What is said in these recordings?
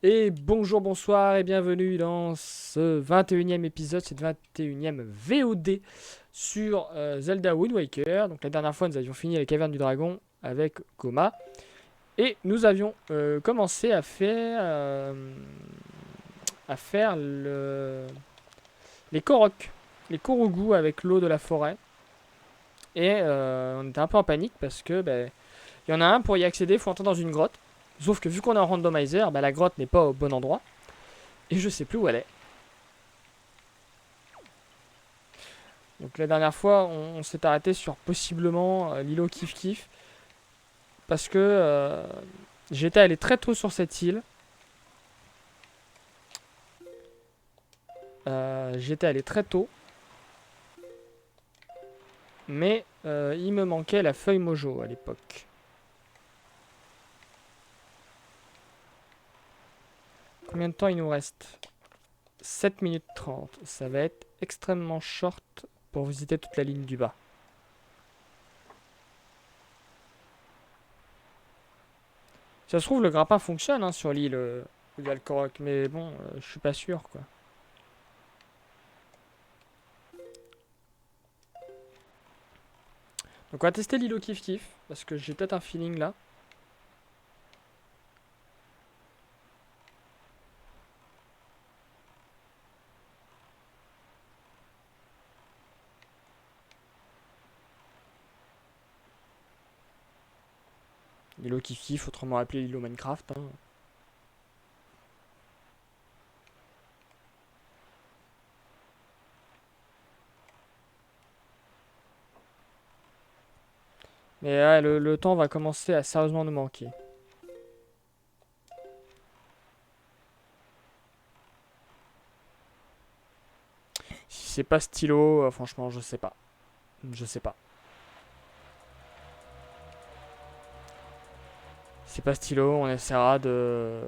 Et bonjour, bonsoir et bienvenue dans ce 21e épisode, cette 21e VOD sur Zelda Wind Waker. Donc la dernière fois nous avions fini les cavernes du dragon avec Goma. Et nous avions commencé à faire les Koroks, les Korogus avec l'eau de la forêt. Et on était un peu en panique parce que il y en a un pour y accéder, il faut entrer dans une grotte. Sauf que vu qu'on est en randomizer, la grotte n'est pas au bon endroit. Et je sais plus où elle est. Donc la dernière fois, on s'est arrêté sur possiblement l'îlot Kif Kif. Parce que j'étais allé très tôt sur cette île. J'étais allé très tôt. Mais il me manquait la feuille Mojo à l'époque. Combien de temps il nous reste? 7 minutes 30. Ça va être extrêmement short pour visiter toute la ligne du bas. Ça se trouve, le grappin fonctionne hein, sur l'île où il y a le Korok. Mais bon, je suis pas sûr quoi. Donc on va tester l'îlot Kif Kif. Parce que j'ai peut-être un feeling là. L'îlot Kif Kif, autrement appelé l'îlot Minecraft. Hein. Mais ouais, le temps va commencer à sérieusement nous manquer. Si c'est pas stylo, franchement, je sais pas. Je sais pas. Si c'est pas stylo, on essaiera de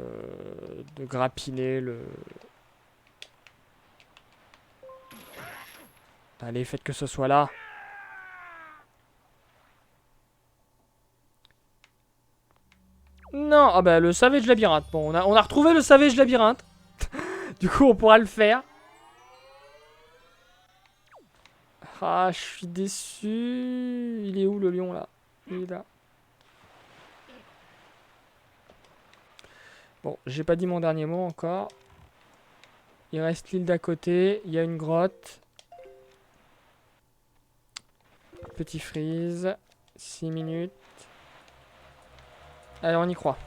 grappiner le. Allez, faites que ce soit là. Non, ah bah le Savage Labyrinthe. Bon, on a retrouvé le Savage Labyrinthe. Du coup, on pourra le faire. Ah, je suis déçu. Il est où le lion là? Il est là. Bon, j'ai pas dit mon dernier mot encore. Il reste l'île d'à côté. Il y a une grotte. Petit freeze. 6 minutes. Allez, on y croit.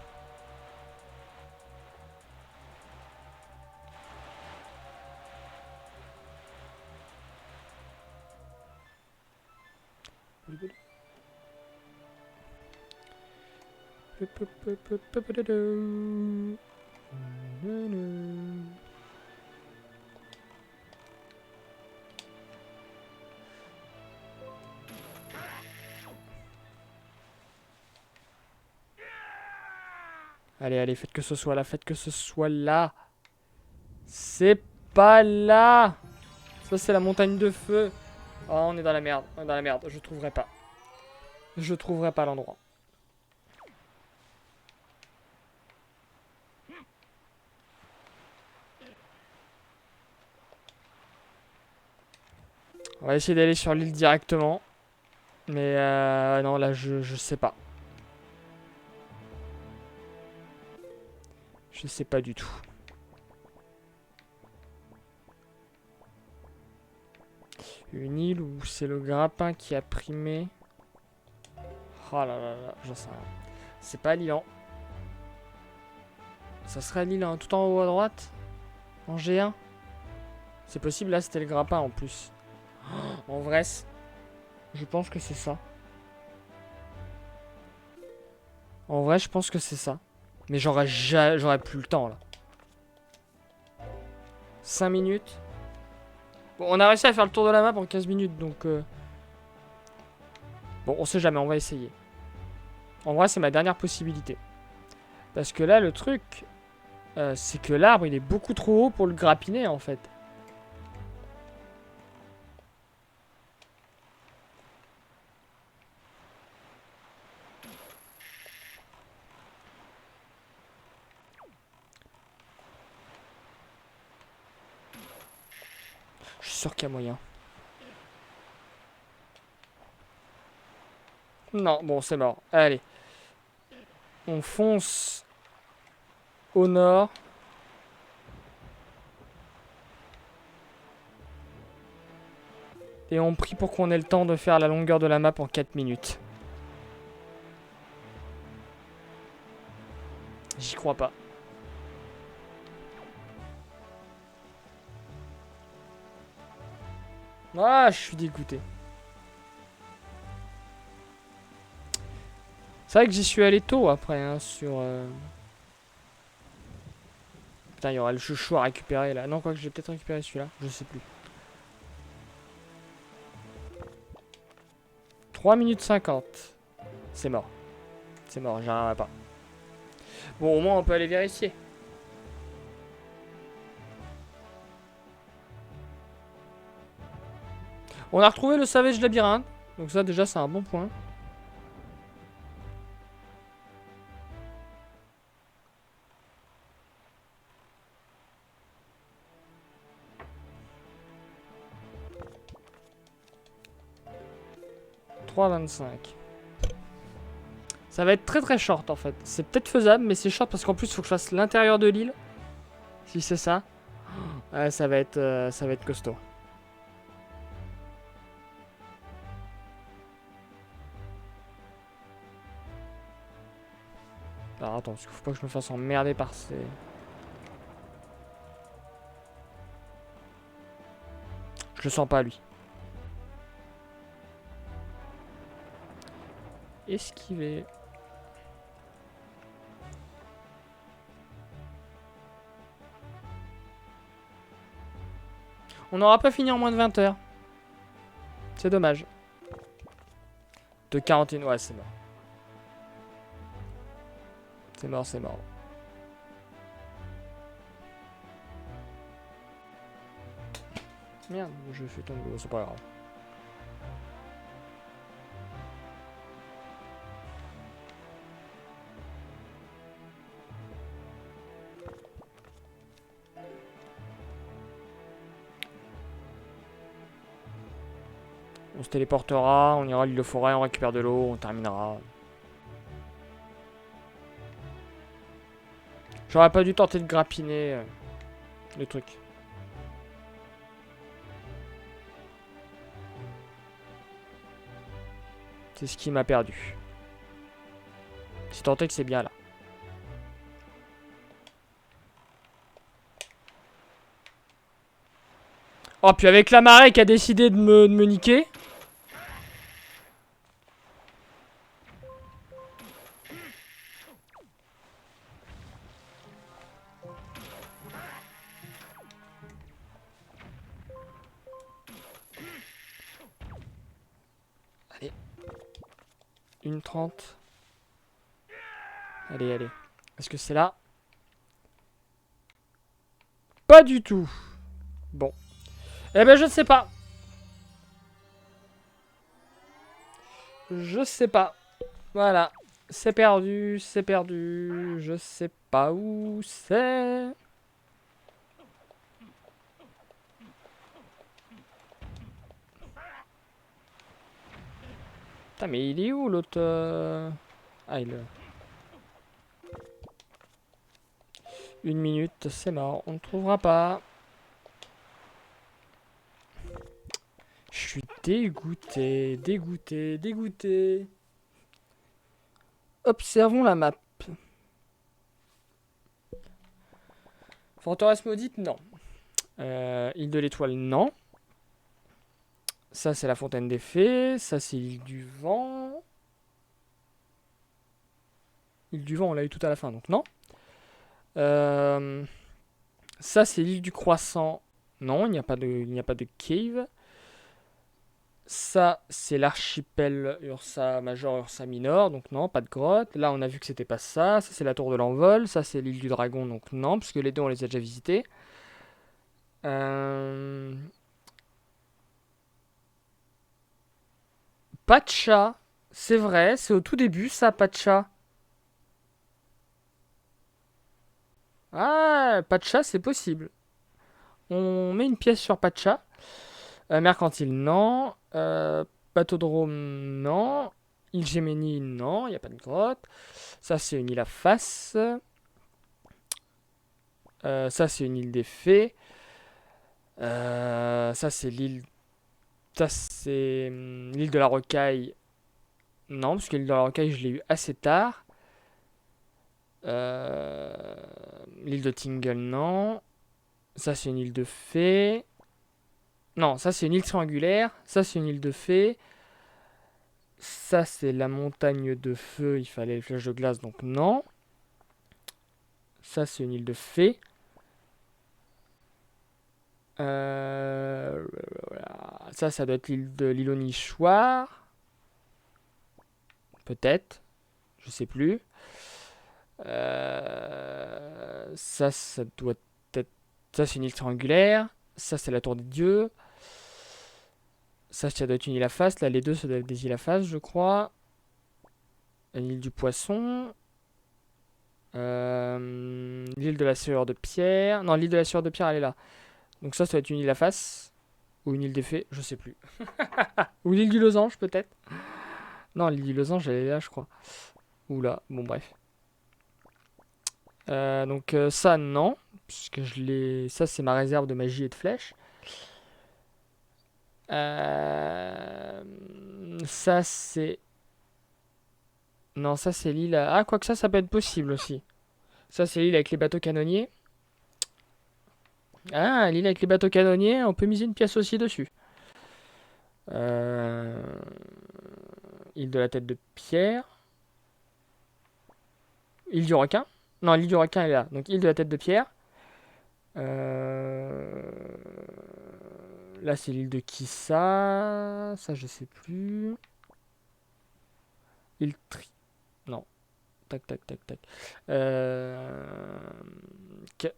Allez, allez, faites que ce soit là, faites que ce soit là. C'est pas là. Ça, c'est la montagne de feu. Oh, on est dans la merde, on est dans la merde. Je trouverai pas. Je trouverai pas l'endroit. On va essayer d'aller sur l'île directement. Mais non, là, je sais pas. Je sais pas du tout. Une île où c'est le grappin qui a primé. Oh là là là, j'en sais rien. C'est pas l'île. Ça serait l'île tout en haut à droite? En G1? C'est possible, là c'était le grappin en plus. En vrai, je pense que c'est ça. En vrai, je pense que c'est ça. Mais j'aurais plus le temps là. 5 minutes. Bon, on a réussi à faire le tour de la map en 15 minutes donc. Bon, on sait jamais, on va essayer. En vrai, c'est ma dernière possibilité. Parce que là, le truc, c'est que l'arbre il est beaucoup trop haut pour le grappiner en fait. suis sûr qu'il y a moyen. Non, bon, c'est mort. Allez. On fonce au nord. Et on prie pour qu'on ait le temps de faire la longueur de la map en 4 minutes. J'y crois pas. Ah, je suis dégoûté. C'est vrai que j'y suis allé tôt après, hein, sur... Putain, il y aura le chouchou à récupérer là. Non, quoi que j'ai peut-être récupéré celui-là. Je sais plus. 3 minutes 50. C'est mort. C'est mort, j'arriverai pas. Bon, au moins on peut aller vérifier. On a retrouvé le Savage Labyrinthe. Donc ça déjà c'est un bon point. « 3,25. Ça va être très très short en fait. C'est peut-être faisable, mais c'est short parce qu'en plus il faut que je fasse l'intérieur de l'île. Si c'est ça. Ouais, ça va être costaud. Alors attends, parce qu'il faut pas que je me fasse emmerder par ces... Je le sens pas lui. Esquiver. On n'aura pas fini en moins de 20 heures. C'est dommage. De 41, ouais c'est mort. C'est mort, c'est mort. Merde, je fais tomber, c'est pas grave. On se téléportera, on ira à l'île de forêt, on récupère de l'eau, on terminera. J'aurais pas dû tenter de grappiner le truc. C'est ce qui m'a perdu. Si tant est que c'est bien là. Oh, puis avec la marée qui a décidé de me niquer. Allez. 1,30. Allez, allez. Est-ce que c'est là? Pas du tout. Bon. Eh ben, je ne sais pas. Je sais pas. Voilà. C'est perdu, c'est perdu. Je sais pas où c'est. Putain, mais il est où l'autre Ah, il... 1 minute, c'est mort. On ne trouvera pas. Je suis dégoûté, dégoûté, dégoûté. Observons la map. Forteresse maudite, non. Île de l'étoile, non. Ça, c'est la fontaine des fées. Ça, c'est l'île du vent. L'île du vent, on l'a eu tout à la fin, donc non. Ça, c'est l'île du croissant. Non, il n'y a pas de cave. Ça, c'est l'archipel Ursa Major, Ursa Minor, donc non, pas de grotte. Là, on a vu que c'était pas ça. Ça, c'est la tour de l'envol. Ça, c'est l'île du dragon, donc non, puisque les deux, on les a déjà visités. Pas de chat. C'est vrai, c'est au tout début, ça, pas de chat. Ah, pas de chat, c'est possible. On met une pièce sur pas de chat. Mercantile, non. Bateau-drome, non. Île Géménie, non. Il n'y a pas de grotte. Ça, c'est une île à face. Ça, c'est une île des fées. Ça, c'est l'île. Ça, c'est l'île de la Rocaille. Non, parce que l'île de la Rocaille, je l'ai eu assez tard. Euh, L'île de Tingle, non. Ça, c'est une île de fées. Non, ça, c'est une île triangulaire. Ça, c'est une île de fées. Ça, c'est la montagne de feu. Il fallait les flèches de glace, donc non. Ça, c'est une île de fées. Voilà. Ça doit être l'île de l'îlot Nichoir. Peut-être. Je sais plus. Ça doit être. Ça, c'est une île triangulaire. Ça, c'est la tour des dieux. Ça doit être une île à face. Là, les deux, ça doit être des îles à face, je crois. L'île du poisson. L'île de la sueur de pierre. Non, l'île de la sueur de pierre, elle est là. Donc ça doit être une île à face. Ou une île des fées, je sais plus. Ou l'île du losange, peut-être. Non, l'île du losange, elle est là, je crois. Ou là, bon, bref. Donc ça, non. Puisque je l'ai. Ça, c'est ma réserve de magie et de flèches. Ça, c'est. Non, ça, c'est l'île. Ah, quoique ça peut être possible aussi. Ça, c'est l'île avec les bateaux canonniers. Ah, l'île avec les bateaux canonniers, on peut miser une pièce aussi dessus. Euh... Île de la tête de pierre. Île du requin. Non, l'île du requin est là. Donc, île de la tête de pierre. Euh... Là, c'est l'île de Kissa. Ça, je sais plus. Île Tri. Non. Tac, tac, tac, tac. Euh... que-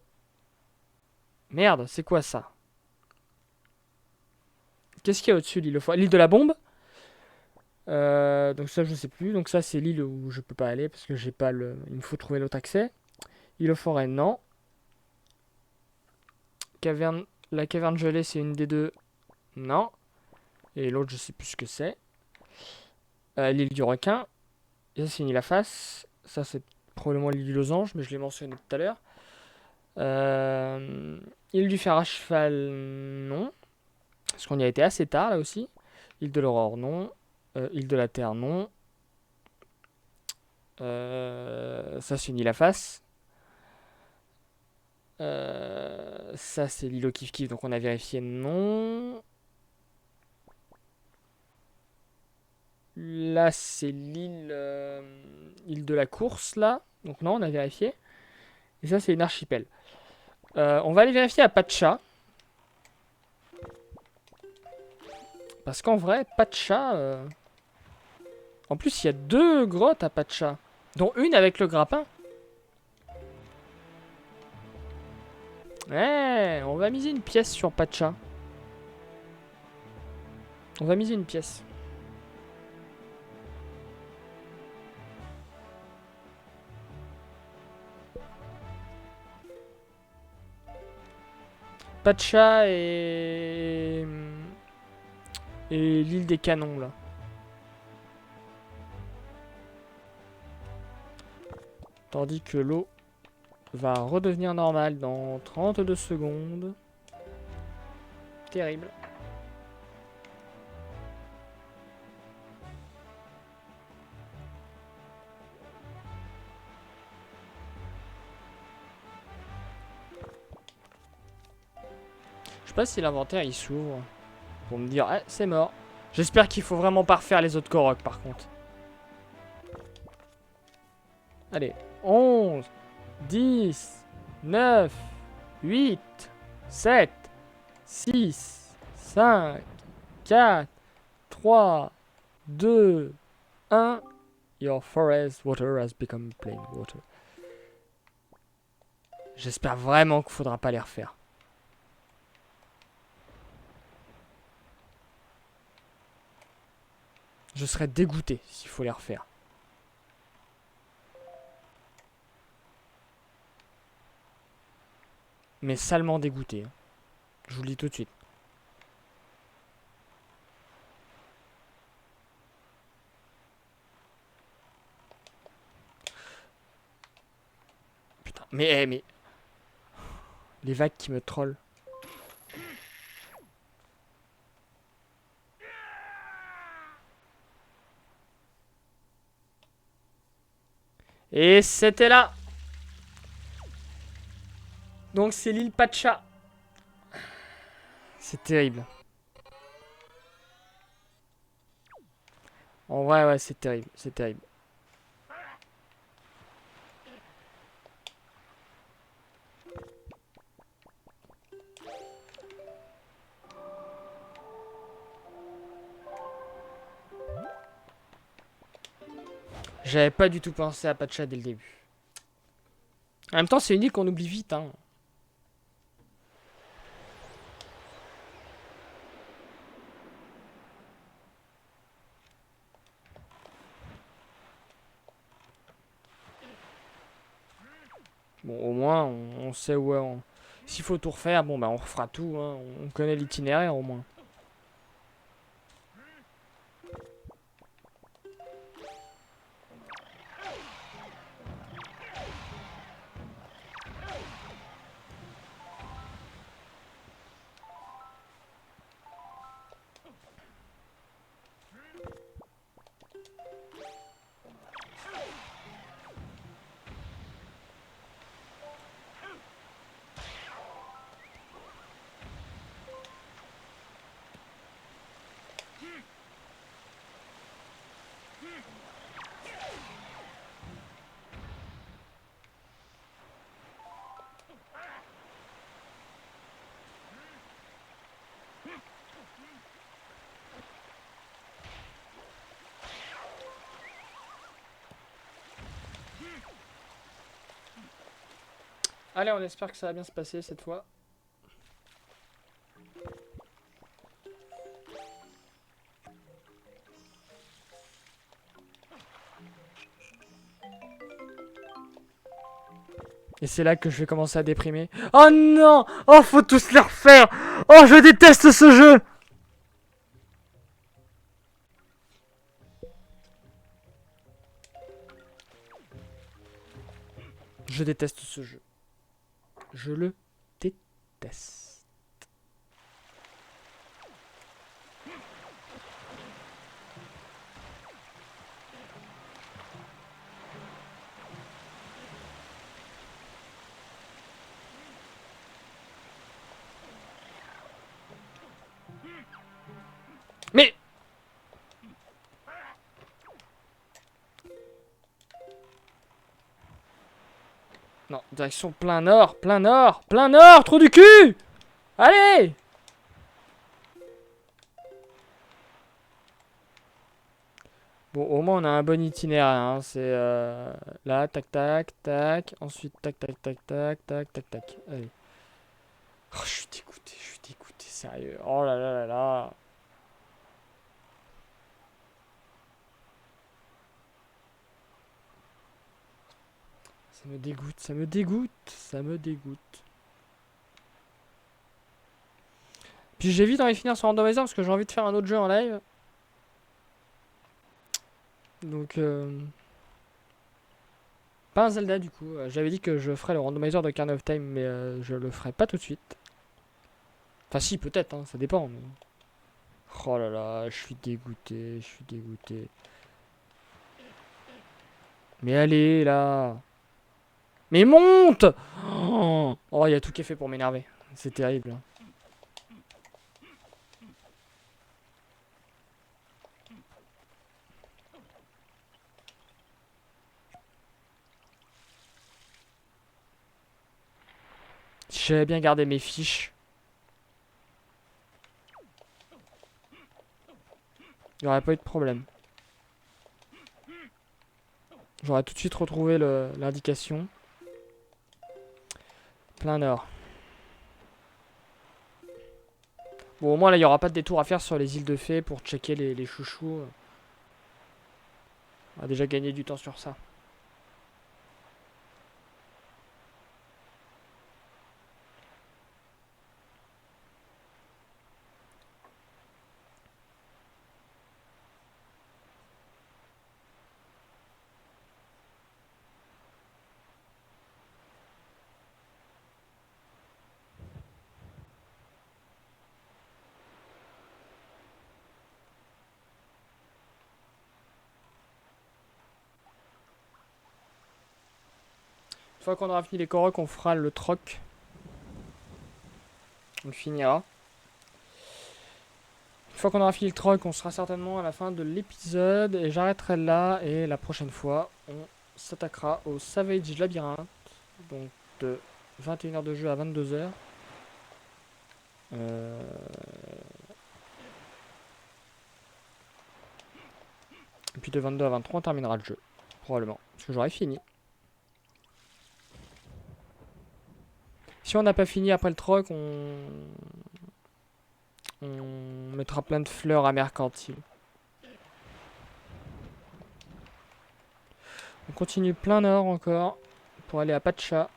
Merde, c'est quoi ça? Qu'est-ce qu'il y a au-dessus de l'île L'île de la bombe? Donc ça, je sais plus. Donc ça, c'est l'île où je peux pas aller parce que j'ai pas le. Il me faut trouver l'autre accès. Île aux forêts, non. Caverne. La caverne gelée, c'est une des deux. Non. Et l'autre, je sais plus ce que c'est. L'île du requin. Et ça, c'est une île à face. Ça, c'est probablement l'île du losange, mais je l'ai mentionné tout à l'heure. Euh, Île du fer à cheval, non. Parce qu'on y a été assez tard, là aussi. Île de l'aurore, non. Île de la terre, non. Ça, c'est une île à face. Ça, c'est l'île au kiff kiff, donc on a vérifié, non. Là, c'est l'île île de la course, là. Donc non, on a vérifié. Et ça, c'est une archipel. On va aller vérifier à Pacha. Parce qu'en vrai, Pacha... En plus, il y a deux grottes à Pacha. Dont une avec le grappin. Ouais, on va miser une pièce sur Pacha. On va miser une pièce. Pacha et l'île des canons, là. Tandis que l'eau va redevenir normale dans 32 secondes. Terrible. Je sais pas si l'inventaire il s'ouvre pour me dire, ah, c'est mort. J'espère qu'il faut vraiment pas refaire les autres Korok par contre. Allez, 11, 10, 9, 8, 7, 6, 5, 4, 3, 2, 1. Your forest water has become plain water. J'espère vraiment qu'il faudra pas les refaire. Je serais dégoûté s'il faut les refaire. Mais salement dégoûté. Hein. Je vous le dis tout de suite. Mais... Les vagues qui me trollent. Et c'était là. Donc c'est l'île Pacha. C'est terrible. En vrai, ouais, c'est terrible. C'est terrible. J'avais pas du tout pensé à Pacha dès le début. En même temps, c'est une île qu'on oublie vite, hein. Bon, au moins, on sait où on... S'il faut tout refaire, bon, bah on refera tout, hein. On connaît l'itinéraire, au moins. Allez, on espère que ça va bien se passer cette fois. Et c'est là que je vais commencer à déprimer. Oh non! Oh, faut tous les refaire! Oh, je déteste ce jeu! Je déteste ce jeu. Je le déteste. Mais... Non, direction plein nord, plein nord, plein nord, trou du cul! Allez! Bon, au moins on a un bon itinéraire, hein. C'est là, tac, tac, tac. Ensuite, tac, tac, tac, tac, tac, tac, tac. Allez. Oh, je suis dégoûté, sérieux. Oh là là là là. Ça me dégoûte, ça me dégoûte, ça me dégoûte. Puis j'ai vite envie de finir sur Randomizer parce que j'ai envie de faire un autre jeu en live. Donc, pas un Zelda du coup. J'avais dit que je ferais le Randomizer de Ocarina of Time, mais je le ferai pas tout de suite. Enfin, si, peut-être, hein, ça dépend. Mais... Oh là là, je suis dégoûté, je suis dégoûté. Mais allez, là. Mais monte! Oh, il y a tout qui est fait pour m'énerver. C'est terrible. Si j'avais bien gardé mes fiches, il n'y aurait pas eu de problème. J'aurais tout de suite retrouvé l'indication. Plein nord. Bon, au moins là, il n'y aura pas de détour à faire sur les îles de fées pour checker les chouchous. On a déjà gagné du temps sur ça. Une fois qu'on aura fini les Koroks, on fera le troc. On le finira. Une fois qu'on aura fini le troc, on sera certainement à la fin de l'épisode. Et j'arrêterai là. Et la prochaine fois, on s'attaquera au Savage Labyrinth. Donc de 21h de jeu à 22h. Et puis de 22 à 23, on terminera le jeu. Probablement. Parce que j'aurai fini. Si on n'a pas fini après le troc, on mettra plein de fleurs à mercantile. On continue plein nord encore pour aller à Pacha.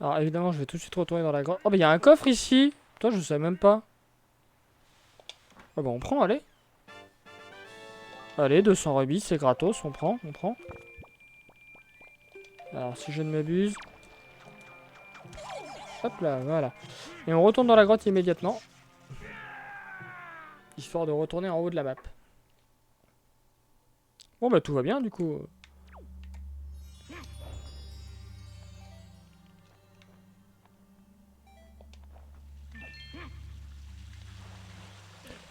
Alors évidemment, je vais tout de suite retourner dans la grotte. Oh, mais il y a un coffre ici. Toi, je sais même pas. Ah bah on prend, allez. Allez, 200 rubis, c'est gratos, on prend, on prend. Alors, si je ne m'abuse. Hop là, voilà. Et on retourne dans la grotte immédiatement. Histoire de retourner en haut de la map. Bon bah tout va bien du coup.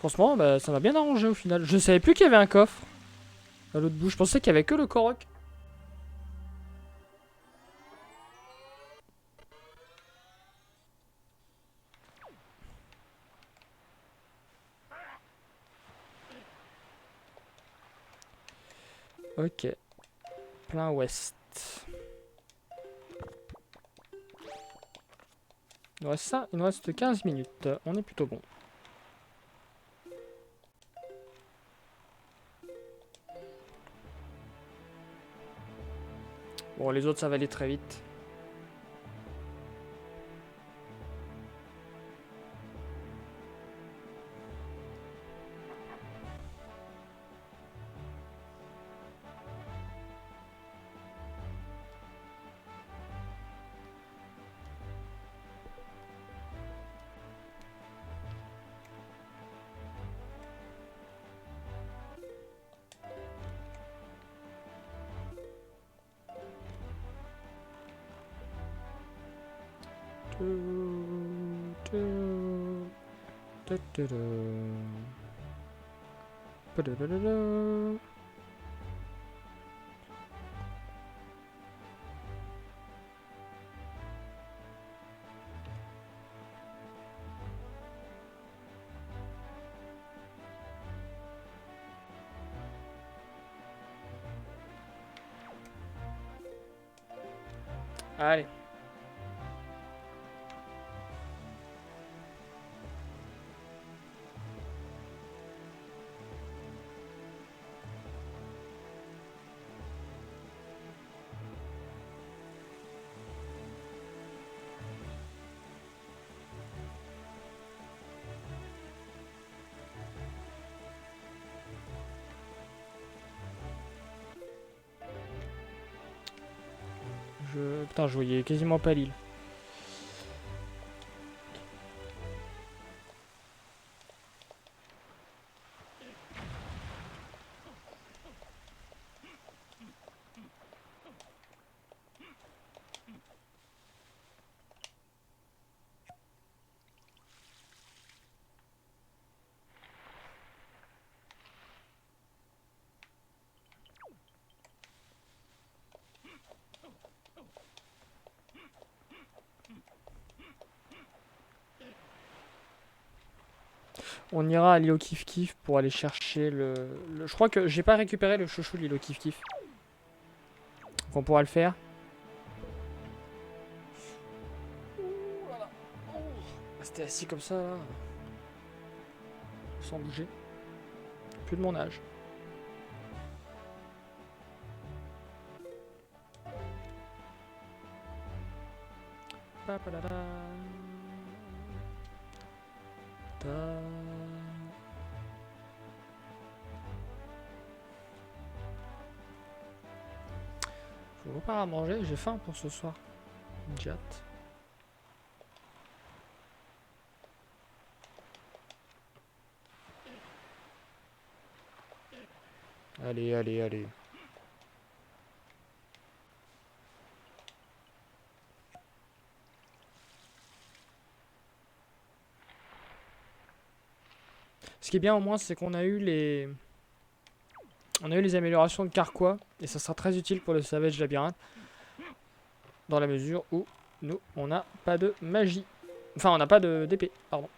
Franchement, bah, ça m'a bien arrangé au final. Je savais plus qu'il y avait un coffre à l'autre bout. Je pensais qu'il y avait que le Korok. Ok. Plein ouest. Il nous reste ça, il nous reste 15 minutes. On est plutôt bon. Bon, les autres, ça va aller très vite. Allez. Putain, je voyais quasiment pas l'île. On ira à l'îlot Kif Kif pour aller chercher Je crois que j'ai pas récupéré le chouchou de l'îlot Kif Kif. Donc on pourra le faire. C'était assis comme ça là. Sans bouger. Plus de mon âge. Faut pas à manger, j'ai faim pour ce soir. J'ai hâte. Allez, allez, allez. Ce qui est bien au moins, c'est qu'on a eu les... On a eu les améliorations de Carquois. Et ça sera très utile pour le Savage Labyrinthe. Dans la mesure où nous, on n'a pas de magie. Enfin, on n'a pas d'épée, pardon.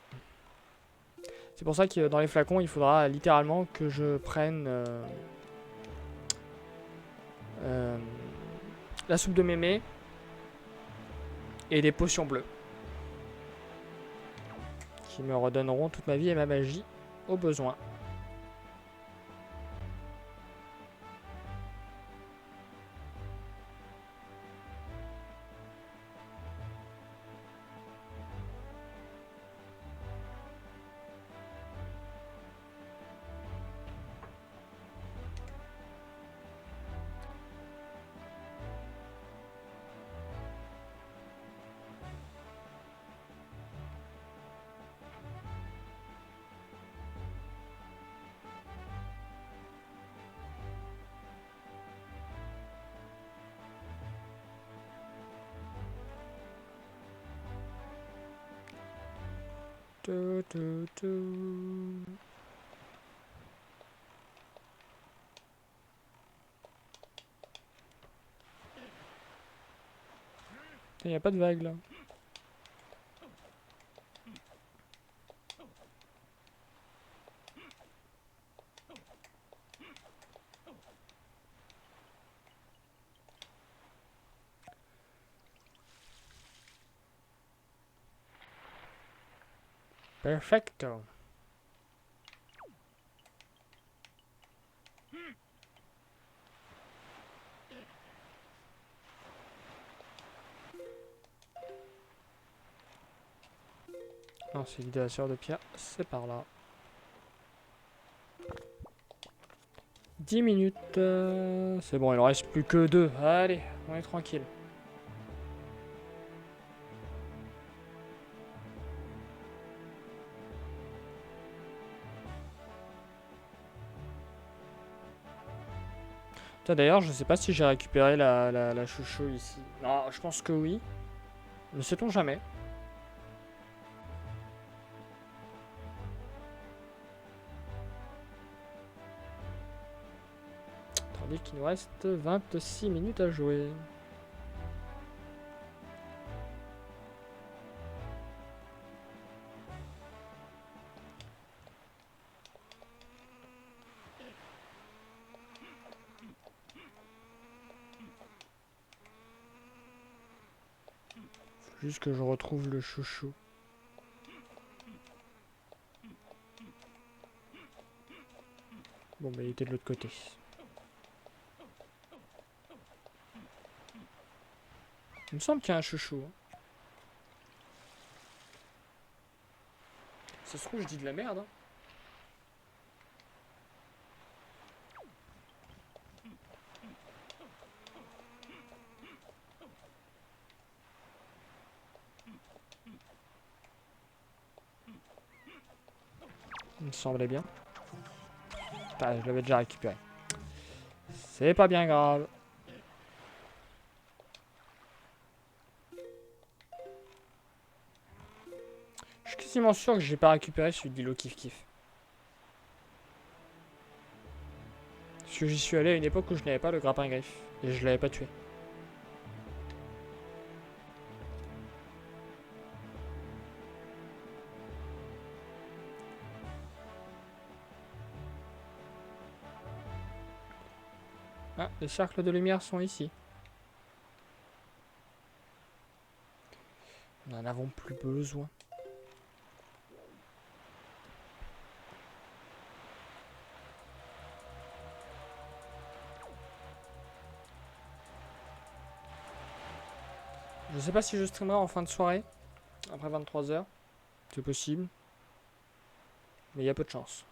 C'est pour ça que dans les flacons, il faudra littéralement que je prenne la soupe de mémé et des potions bleues. Qui me redonneront toute ma vie et ma magie au besoin. Il n'y a pas de vague là. Perfecto. Non, c'est l'idée de la sœur de pierre, c'est par là. 10 minutes. C'est bon, il en reste plus que 2. Allez, on est tranquille. D'ailleurs, je sais pas si j'ai récupéré la chouchou ici. Non, je pense que oui. Ne sait-on jamais. Tandis qu'il nous reste 26 minutes à jouer. Faut juste que je retrouve le chouchou. Bon, bah il était de l'autre côté. Il me semble qu'il y a un chouchou. Ça se trouve, je dis de la merde. Hein. Il me semblait bien. Putain, je l'avais déjà récupéré. C'est pas bien grave. Je suis quasiment sûr que j'ai pas récupéré celui de l'îlot Kiff Kiff. Parce que j'y suis allé à une époque où je n'avais pas le grappin griffe. Et je l'avais pas tué. Ah, les cercles de lumière sont ici. Nous n'en avons plus besoin. Je sais pas si je streamerai en fin de soirée. Après 23 h. C'est possible. Mais il y a peu de chance.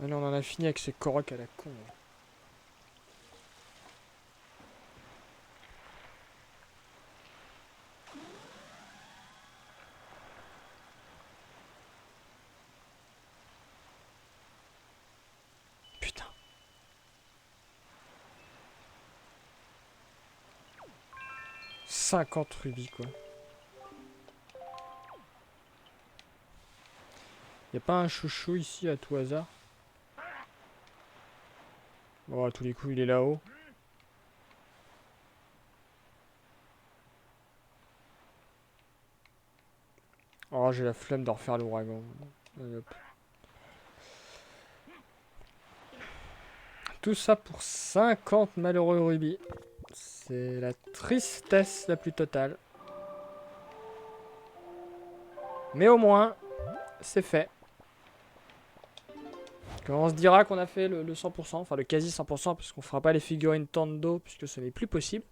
Allez, on en a fini avec ces Korok à la con. Putain. 50 rubis, quoi. Y a pas un chouchou ici à tout hasard? Bon, à tous les coups, il est là-haut. Oh, j'ai la flemme de refaire l'ouragan. Allez, hop. Tout ça pour 50 malheureux rubis. C'est la tristesse la plus totale. Mais au moins, c'est fait. Quand on se dira qu'on a fait le 100%, enfin le quasi 100%, puisqu'on fera pas les figurines Tando, puisque ce n'est plus possible.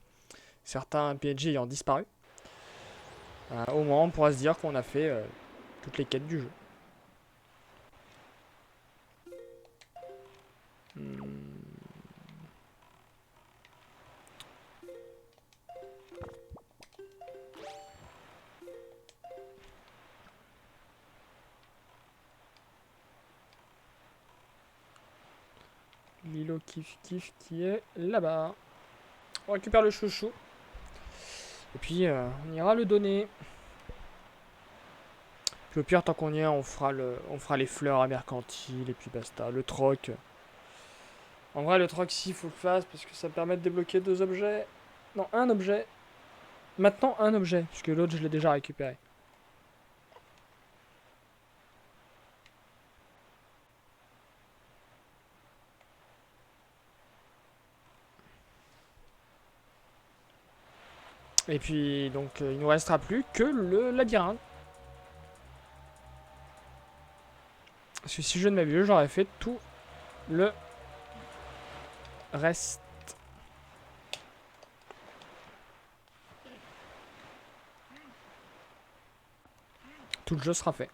Certains PNJ ayant disparu. Au moins, on pourra se dire qu'on a fait toutes les quêtes du jeu. L'îlot Kiff Kiff qui est là-bas. On récupère le chouchou. Et puis, on ira le donner. Puis au pire, tant qu'on y est, on fera les fleurs à mercantile. Et puis basta. Le troc. En vrai, le troc, si, il faut le faire parce que ça permet de débloquer 2 objets. Non, un objet. Maintenant, un objet. Puisque l'autre, je l'ai déjà récupéré. Et puis, donc, il nous restera plus que le labyrinthe. Parce que si je ne m'abuse, j'aurais fait tout le reste. Tout le jeu sera fait.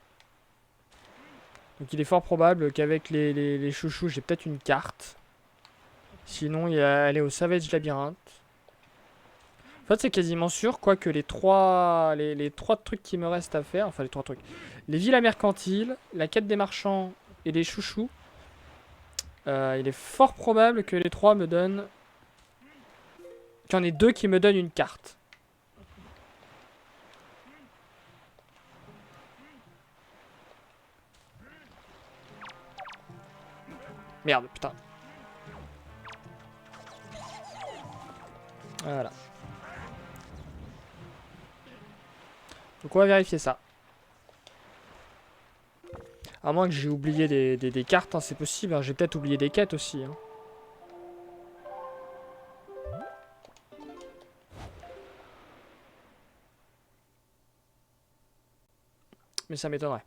Donc il est fort probable qu'avec les chouchous, j'ai peut-être une carte. Sinon, il y a aller au Savage Labyrinthe. En fait, c'est quasiment sûr, quoique les trois trucs qui me restent à faire, enfin les 3 trucs. Les villes à mercantile, la quête des marchands et les chouchous. Il est fort probable que les 3 me donnent... Qu'il y en ait 2 qui me donnent une carte. Merde, putain. Voilà. Donc on va vérifier ça. À moins que j'ai oublié des cartes, hein, c'est possible. Hein. J'ai peut-être oublié des quêtes aussi. Hein. Mais ça m'étonnerait.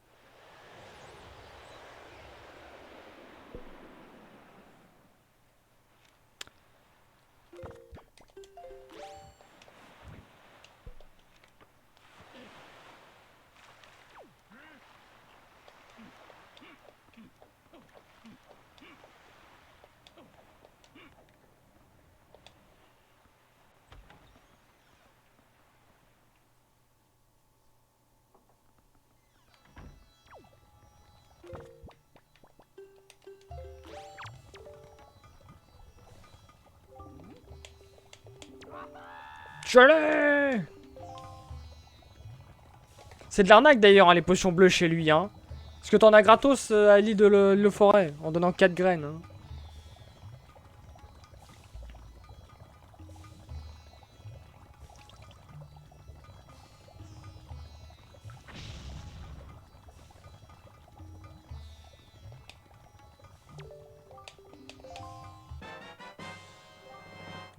Je l'ai. C'est de l'arnaque d'ailleurs, hein, les potions bleues chez lui. Hein. Parce que t'en as gratos à l'île de le forêt, en donnant 4 graines. Hein.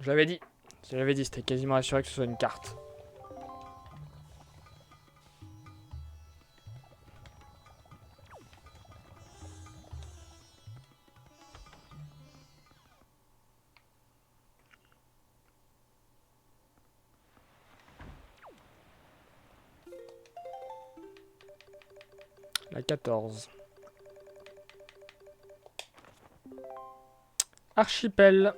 Je l'avais dit. Je l'avais dit, c'était quasiment assuré que ce soit une carte. La 14. Archipel.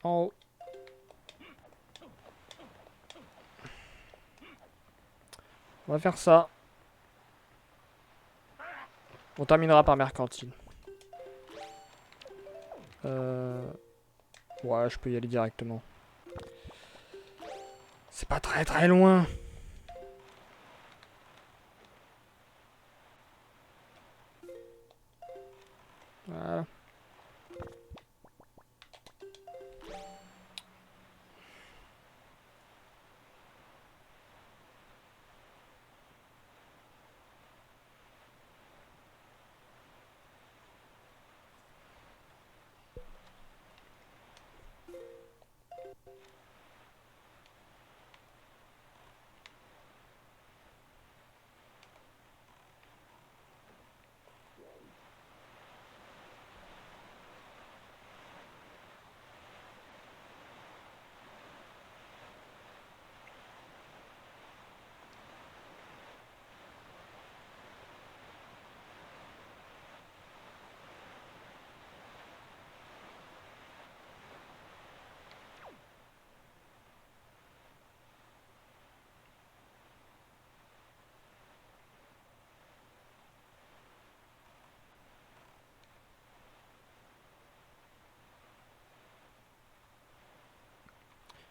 En haut. On va faire ça. On terminera par mercantile. Ouais, je peux y aller directement. C'est pas très très loin. Voilà.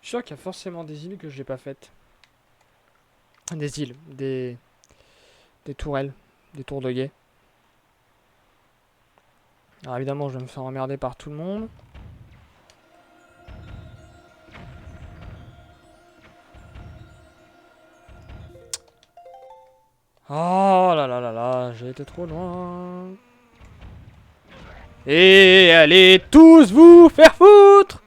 Je suis sûr qu'il y a forcément des îles que je n'ai pas faites. Des îles, des tourelles, des tours de guet. Alors évidemment, je vais me faire emmerder par tout le monde. Oh là là là là, j'ai été trop loin. Et allez tous vous faire foutre!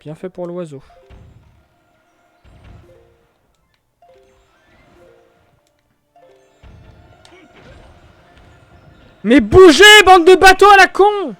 Bien fait pour l'oiseau. Mais bougez, bande de bateaux à la con!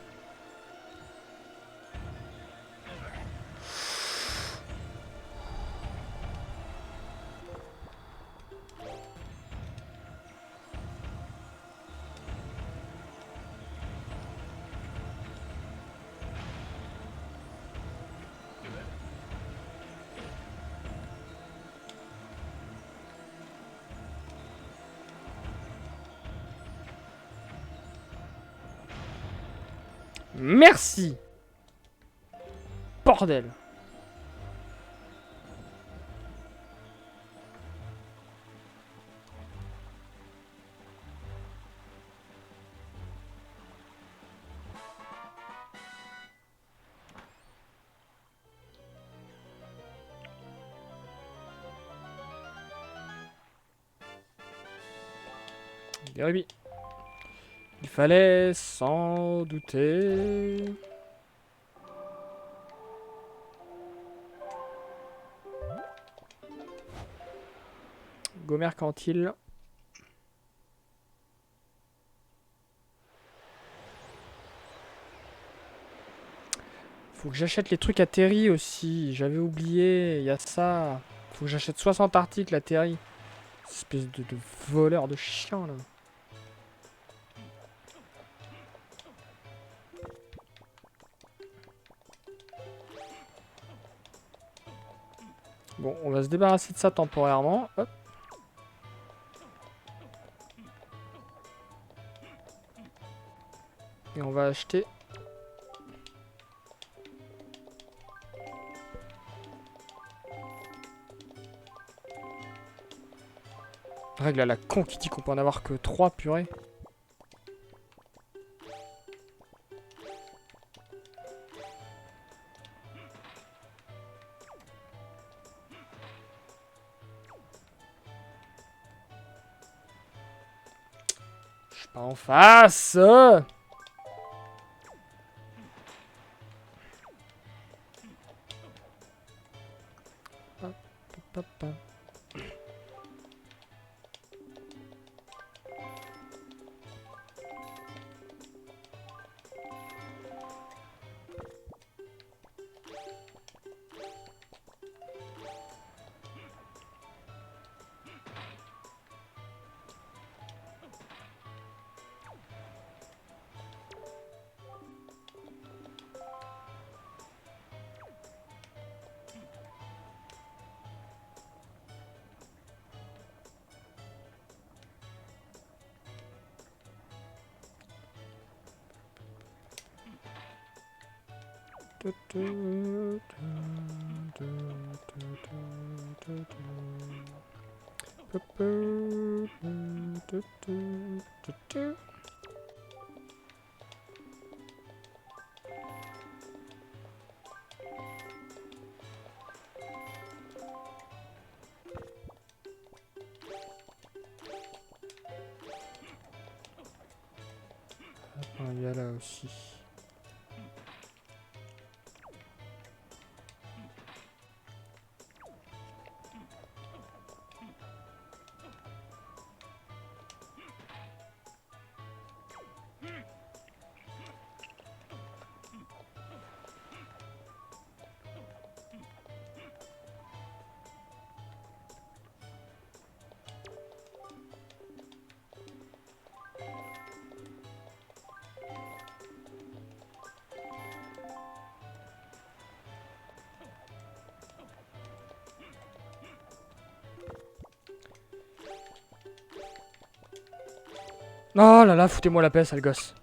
Merci! Bordel! Des rubis. Il fallait s'en douter. Go mercantile. Faut que j'achète les trucs à Terry aussi. J'avais oublié, il y a ça. Faut que j'achète 60 articles à Terry. Espèce de voleur de chien là. Bon, on va se débarrasser de ça temporairement. Hop. Et on va acheter... Règle à la con qui dit qu'on peut en avoir que 3, purée. Je suis pas en face. Hop, hop, hop. Il y a là aussi. Oh là là, foutez-moi la paix, sale gosse.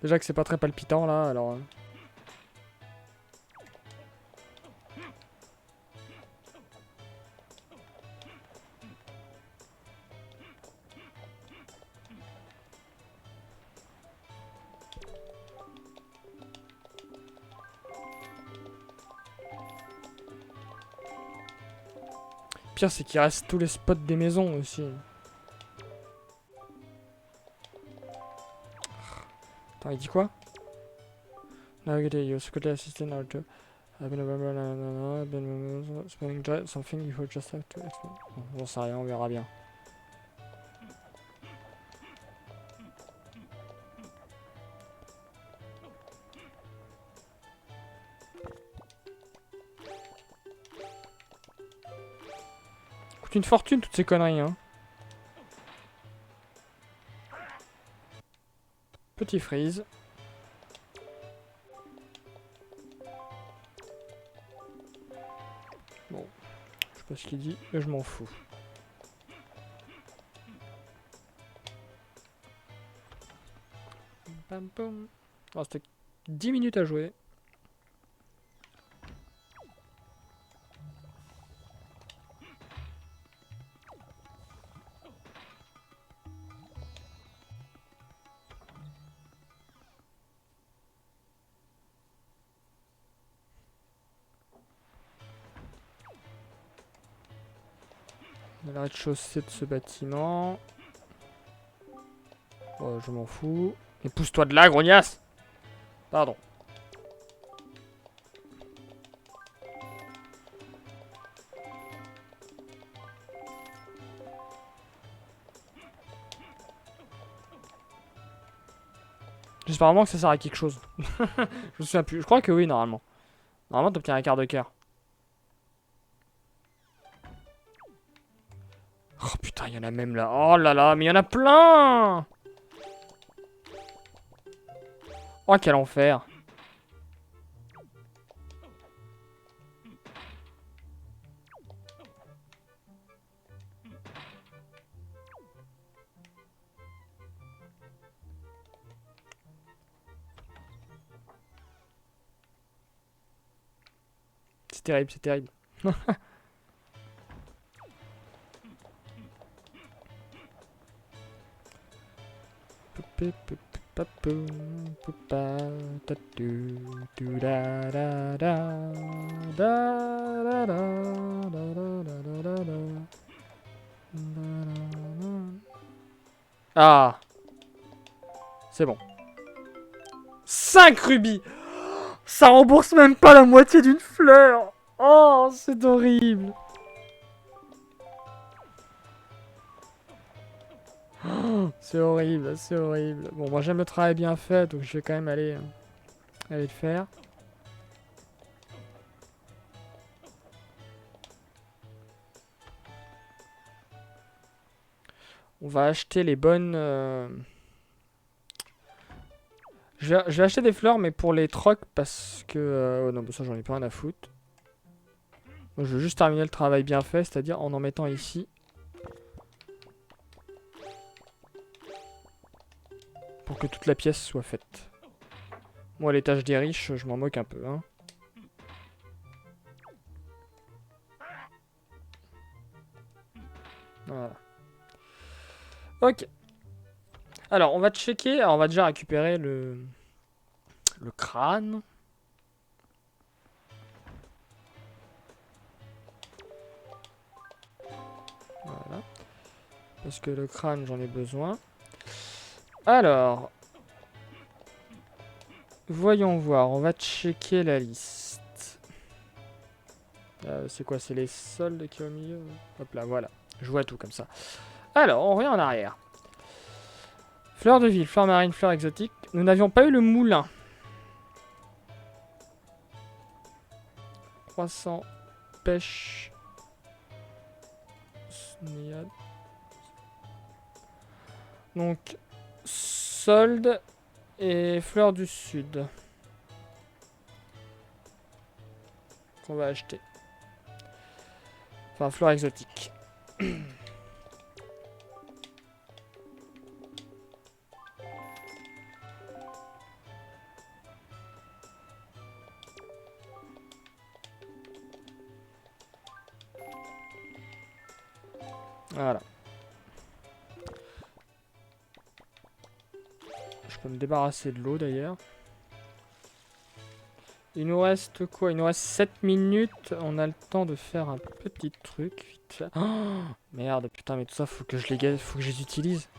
Déjà que c'est pas très palpitant là, alors... Pire, c'est qu'il reste tous les spots des maisons aussi. Attends, il dit quoi? Navigate your security assistant or to... I've been spelling something you just have to explain. Bon, j'en sais rien, on verra bien. Coûte une fortune toutes ces conneries, hein. Petit freeze. Bon, je sais pas ce qu'il dit, mais je m'en fous. Pam pam. Oh, c'était 10 minutes à jouer. On a le rez-de-chaussée de ce bâtiment. Oh, je m'en fous. Et pousse-toi de là, grognasse! Pardon. J'espère vraiment que ça sert à quelque chose. Je me souviens plus. Je crois que oui, normalement. Normalement, t'obtiens un quart de cœur. Oh putain, il y en a même là. Oh là là, mais il y en a plein! Oh, quel enfer. c'est terrible, c'est terrible. Ah, c'est bon. 5 rubis. Ça rembourse même pas la moitié d'une fleur. Oh, c'est horrible. Oh, c'est horrible, c'est horrible. Bon, moi j'aime le travail bien fait, donc je vais quand même aller le faire. On va acheter les bonnes... Je vais acheter des fleurs, mais pour les trocs, parce que... oh non, bah ça j'en ai pas rien à foutre. Moi, je veux juste terminer le travail bien fait, c'est-à-dire en mettant ici. Pour que toute la pièce soit faite. Moi, les tâches des riches, je m'en moque un peu, hein. Voilà. Ok. Alors, on va checker. Alors, on va déjà récupérer le crâne. Voilà. Parce que le crâne, j'en ai besoin. Alors. Voyons voir. On va checker la liste. C'est quoi? C'est les soldes qui sont au milieu? Hop là, voilà. Je vois tout comme ça. Alors, on revient en arrière. Fleurs de ville, fleurs marines, fleurs exotiques. Nous n'avions pas eu le moulin. 300 pêche. Donc, solde et fleurs du sud. Qu'on va acheter. Enfin, fleurs exotiques. Voilà. Je peux me débarrasser de l'eau d'ailleurs. Il nous reste quoi? Il nous reste 7 minutes. On a le temps de faire un petit truc. Vite fait. Oh, merde, putain, mais tout ça, faut que je faut que je les utilise.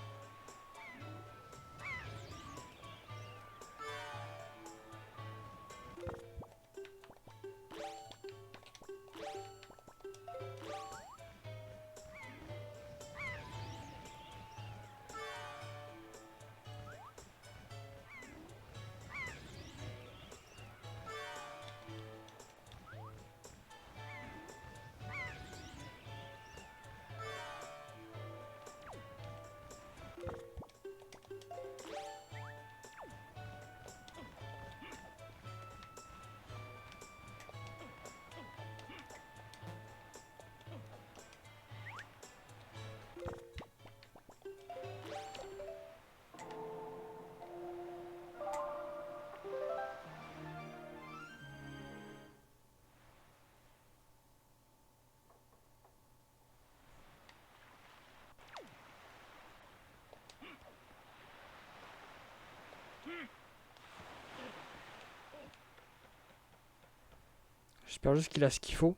J'espère juste qu'il a ce qu'il faut.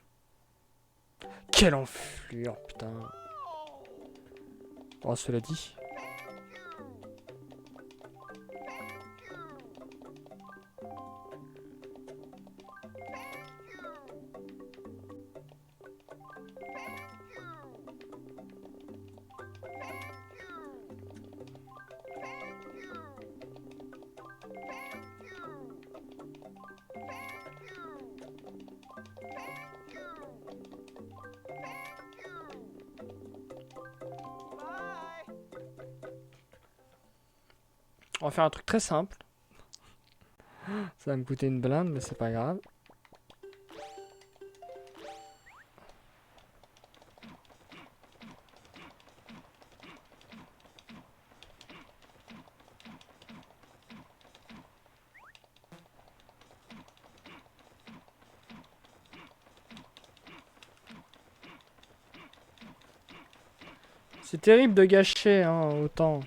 Quelle enflure, putain. Oh, cela dit. On va faire un truc très simple. Ça va me coûter une blinde, mais c'est pas grave. C'est terrible de gâcher, hein, autant.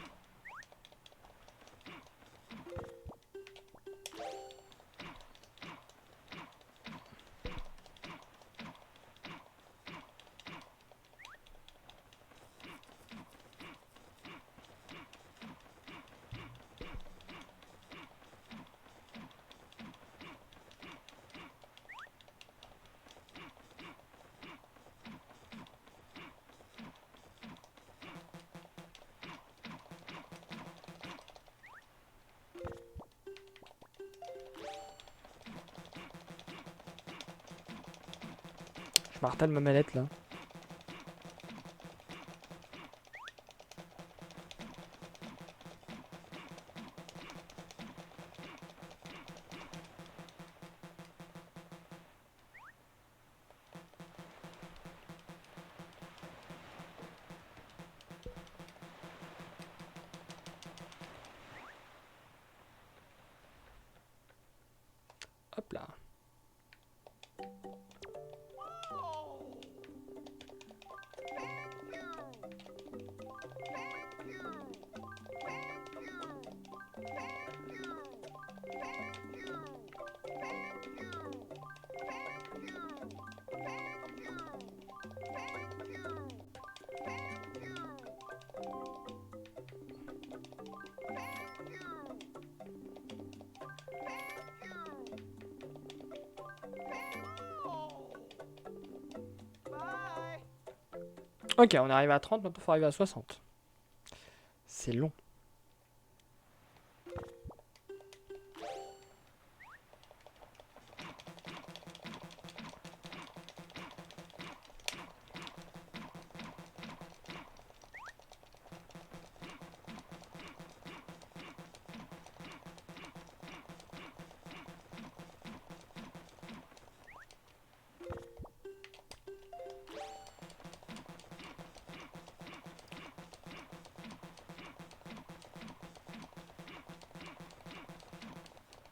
Je martèle ma mallette là. Hop là. Ok, on est arrivé à 30, maintenant il faut arriver à 60. C'est long.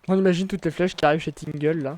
On imagine toutes les flèches qui arrivent chez Tingle là.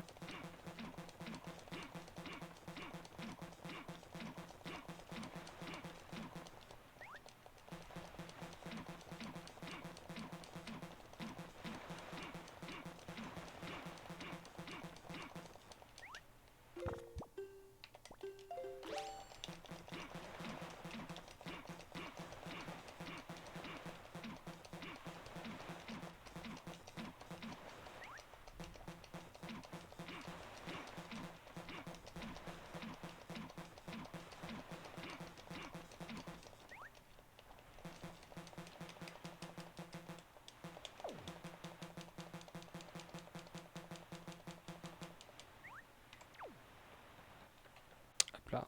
Hop là.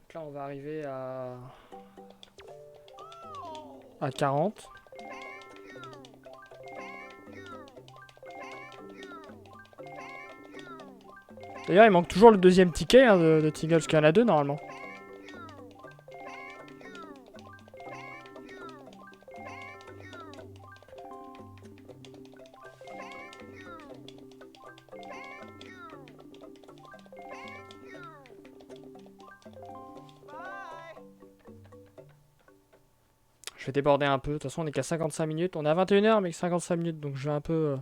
Donc là on va arriver à 40. D'ailleurs il manque toujours le deuxième ticket hein, de Tingle, parce qu'il y en a deux normalement. Je vais déborder un peu, de toute façon on est qu'à 55 minutes. On est à 21h mais 55 minutes, donc je vais un peu...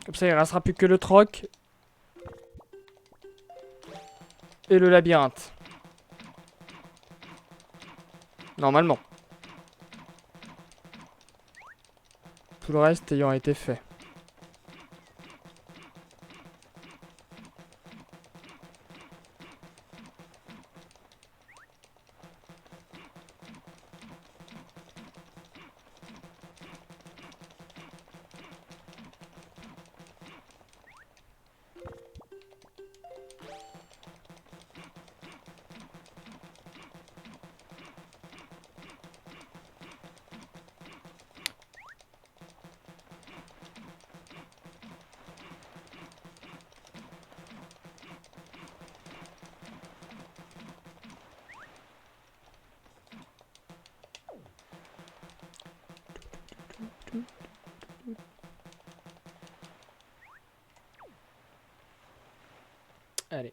Comme ça il ne restera plus que le troc. Et le labyrinthe. Normalement. Tout le reste ayant été fait. Allez.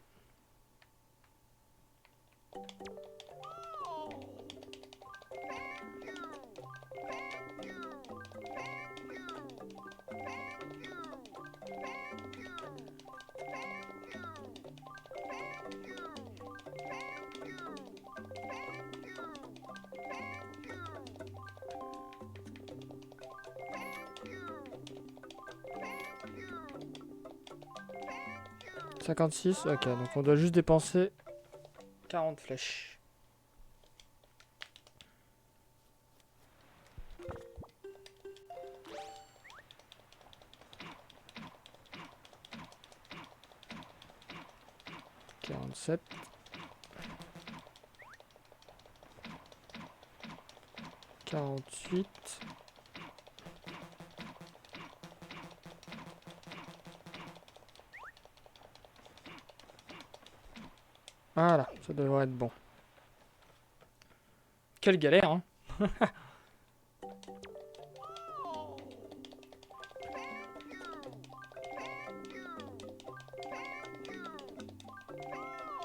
« 56, ok, donc on doit juste dépenser 40 flèches. « 47. » 48. Voilà, ça devrait être bon. Quelle galère, hein.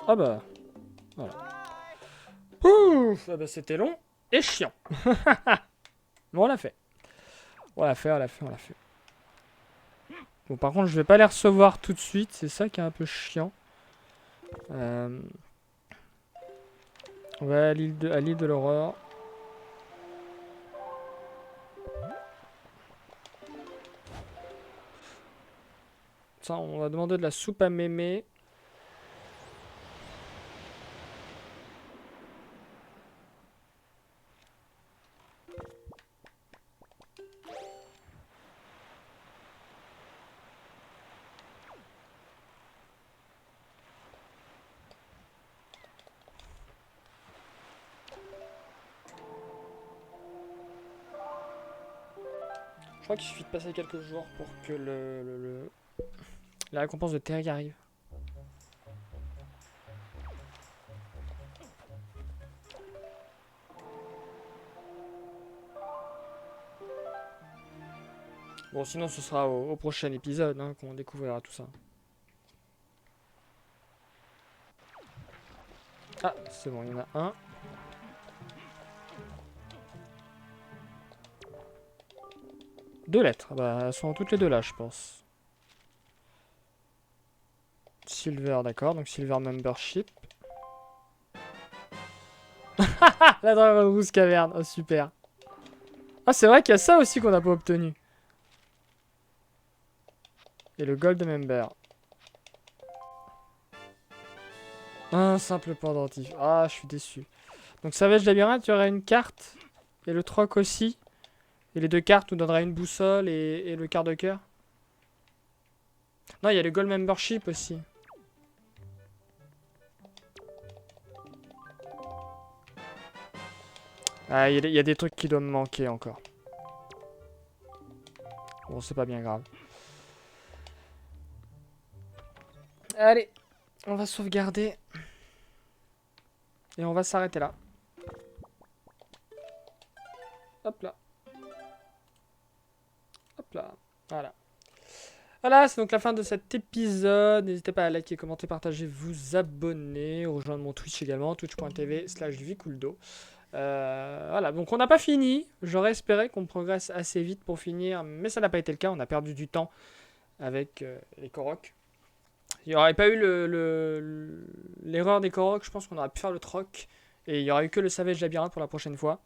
Ah bah, voilà. Ouf, ah bah c'était long et chiant. Bon, on l'a fait. On l'a fait, on l'a fait, on l'a fait. Bon, par contre, je vais pas les recevoir tout de suite, c'est ça qui est un peu chiant. On va à l'île de l'horreur. Ça, on va demander de la soupe à mémé. Je crois qu'il suffit de passer quelques jours pour que la récompense de Terry arrive. Bon, sinon ce sera au prochain épisode hein, qu'on découvrira tout ça. Ah, c'est bon, il y en a un. Deux lettres. Bah, elles sont toutes les deux là, je pense. Silver, d'accord. Donc Silver Membership. La Dragon Rouge Caverne. Oh, super. Ah, c'est vrai qu'il y a ça aussi qu'on n'a pas obtenu. Et le Gold Member. Un simple pendentif. Ah, je suis déçu. Donc Savage Labyrinthe, il y aurait une carte. Et le troc aussi. Et les deux cartes nous donneraient une boussole et le quart de cœur. Non, il y a le Gold Membership aussi. Ah, il y a des trucs qui doivent me manquer encore. Bon, c'est pas bien grave. Allez, on va sauvegarder. Et on va s'arrêter là. Hop là. Hop là. Voilà. Voilà, c'est donc la fin de cet épisode. N'hésitez pas à liker, commenter, partager, vous abonner, rejoindre mon Twitch également, twitch.tv/vicooldo. Voilà, donc on n'a pas fini. J'aurais espéré qu'on progresse assez vite pour finir, mais ça n'a pas été le cas. On a perdu du temps avec les Koroks. Il n'y aurait pas eu l'erreur des Koroks, je pense qu'on aurait pu faire le troc. Et il n'y aurait eu que le Savage Labyrinthe pour la prochaine fois.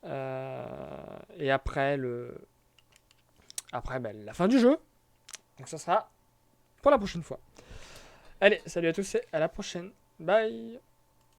Et après, ben, la fin du jeu. Donc ça sera pour la prochaine fois. Allez, salut à tous et à la prochaine. Bye.